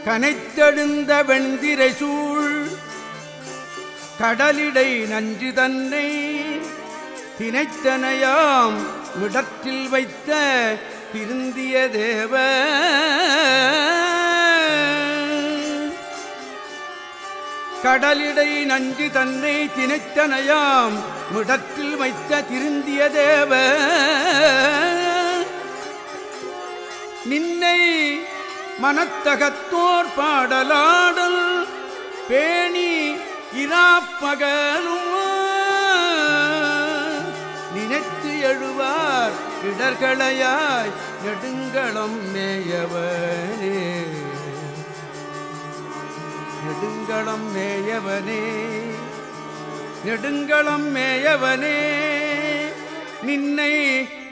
கனைத்தெழுந்த வெண்திரை சூழ் கடலிடை நஞ்சு தன்னை தினைத்தனையாம் விடற்றில் வைத்த திருந்திய தேவ கடலிடை நஞ்சு தன்னை தினைத்தனையாம் விடற்றில் வைத்த திருந்திய தேவ நின்னை மனத்தகத்தோர் பாடலாடல் பேணி இராப்பகலும் நினைத்து எழுவார் இடர்களையாய் நெடுங்களம் மேயவனே நெடுங்களம் மேயவனே நெடுங்களம் மேயவனே நின்னை